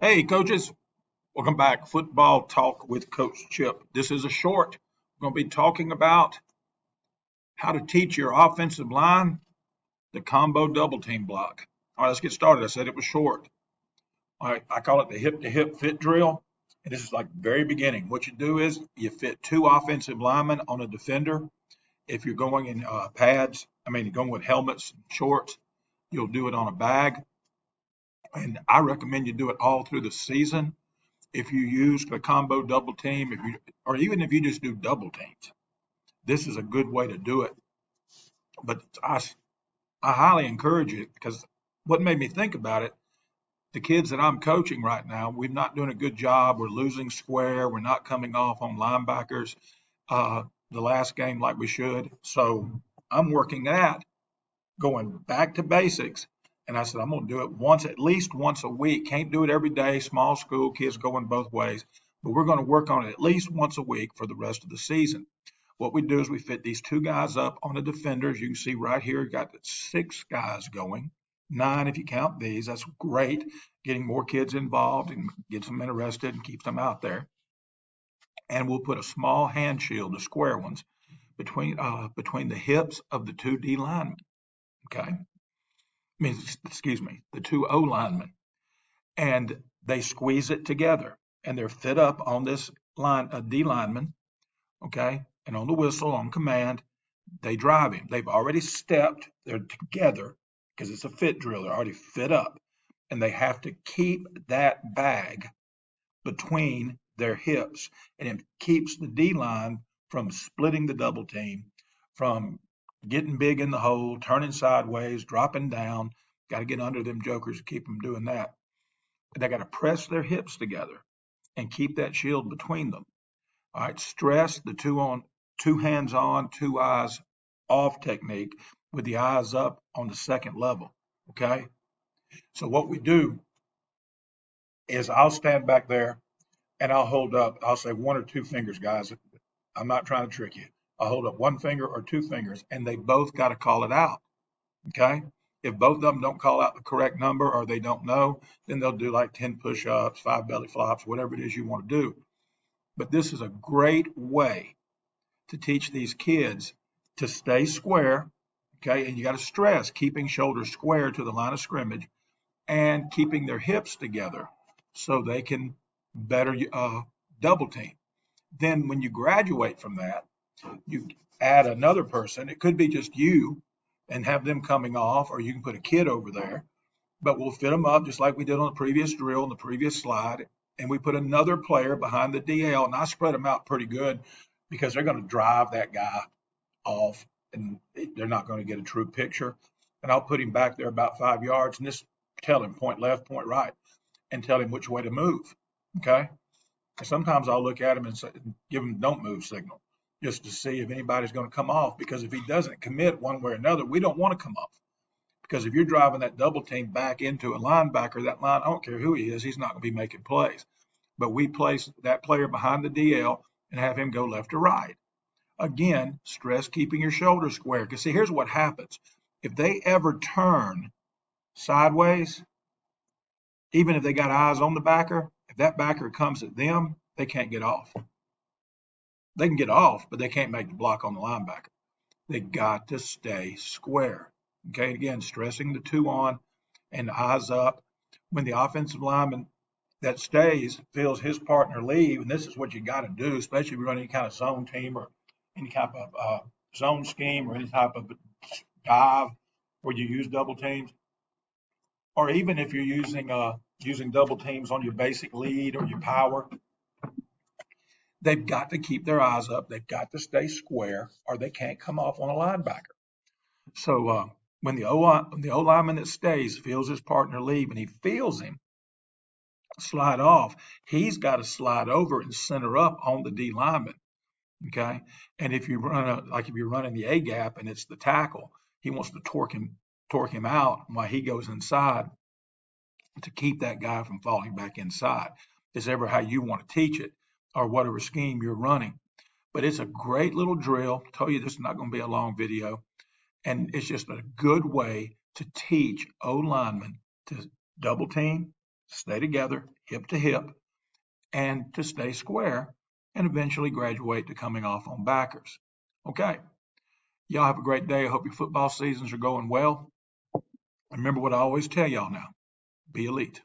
Hey, coaches, welcome back. Football Talk with Coach Chip. This is a short. We're going to be talking about how to teach your offensive line the combo double team block. All right, let's get started. I said it was short. All right, I call it the hip to hip fit drill. And this is like the very beginning. What you do is you fit two offensive linemen on a defender. If you're going in pads, you're going with helmets and shorts, you'll do it on a bag. And I recommend you do it all through the season if you use the combo double team, if you or even if you just do double teams, this is a good way to do it. But I highly encourage it because what made me think about it, the kids that I'm coaching right now, we're not doing a good job. We're losing square. We're not coming off on linebackers the last game like we should. So I'm working at going back to basics. And I said, I'm going to do it once, at least once a week. Can't do it every day. Small school, kids going both ways. But we're going to work on it at least once a week for the rest of the season. What we do is we fit these two guys up on the defenders. You can see right here, you got 6 guys going, 9 if you count these. That's great. Getting more kids involved and gets them interested and keeps them out there. And we'll put a small hand shield, the square ones, between the hips of the two D linemen. Okay. Excuse me, the two O linemen, and they squeeze it together, and they're fit up on this line, a D lineman, okay, and on the whistle, on command, they drive him. They've already stepped, they're together because it's a fit drill. They're already fit up, and they have to keep that bag between their hips, and it keeps the D line from splitting the double team, from getting big in the hole, turning sideways, dropping down. Got to get under them jokers to keep them doing that. They got to press their hips together and keep that shield between them. All right, stress the two hands on, two eyes off technique with the eyes up on the second level. Okay, so what we do is I'll stand back there and I'll hold up. I'll say 1 or 2 fingers, guys. I'm not trying to trick you. I'll hold up 1 finger or 2 fingers, and they both got to call it out. Okay. If both of them don't call out the correct number or they don't know, then they'll do like 10 push ups, 5 belly flops, whatever it is you want to do. But this is a great way to teach these kids to stay square. Okay. And you got to stress keeping shoulders square to the line of scrimmage and keeping their hips together so they can better double team. Then when you graduate from that, you add another person. It could be just you and have them coming off, or you can put a kid over there, but we'll fit them up just like we did on the previous drill, on the previous slide. And we put another player behind the DL, and I spread them out pretty good because they're going to drive that guy off and they're not going to get a true picture. And I'll put him back there about 5 yards and just tell him point left, point right, and tell him which way to move. Okay. And sometimes I'll look at him and say, give him don't move signal just to see if anybody's going to come off. Because if he doesn't commit one way or another, we don't want to come off. Because if you're driving that double team back into a linebacker, that line, I don't care who he is, he's not going to be making plays. But we place that player behind the DL and have him go left or right. Again, stress keeping your shoulders square. Because see, here's what happens. If they ever turn sideways, even if they got eyes on the backer, if that backer comes at them, they can't get off. They can get off, but they can't make the block on the linebacker. They got to stay square. Okay, again, stressing the two on and eyes up. When the offensive lineman that stays feels his partner leave, and this is what you got to do, especially if you're running any kind of zone team or any type of zone scheme or any type of dive where you use double teams, or even if you're using double teams on your basic lead or your power, they've got to keep their eyes up. They've got to stay square, or they can't come off on a linebacker. So when the O lineman that stays feels his partner leave and he feels him slide off, he's got to slide over and center up on the D lineman. Okay, and if you run if you're running the A gap and it's the tackle, he wants to torque him out while he goes inside to keep that guy from falling back inside. Is ever how you want to teach it, or whatever scheme you're running. But it's a great little drill. I tell you, this is not going to be a long video. And it's just a good way to teach O linemen to double team, stay together, hip to hip, and to stay square, and eventually graduate to coming off on backers. Okay, y'all have a great day. I hope your football seasons are going well. Remember what I always tell y'all now, be elite.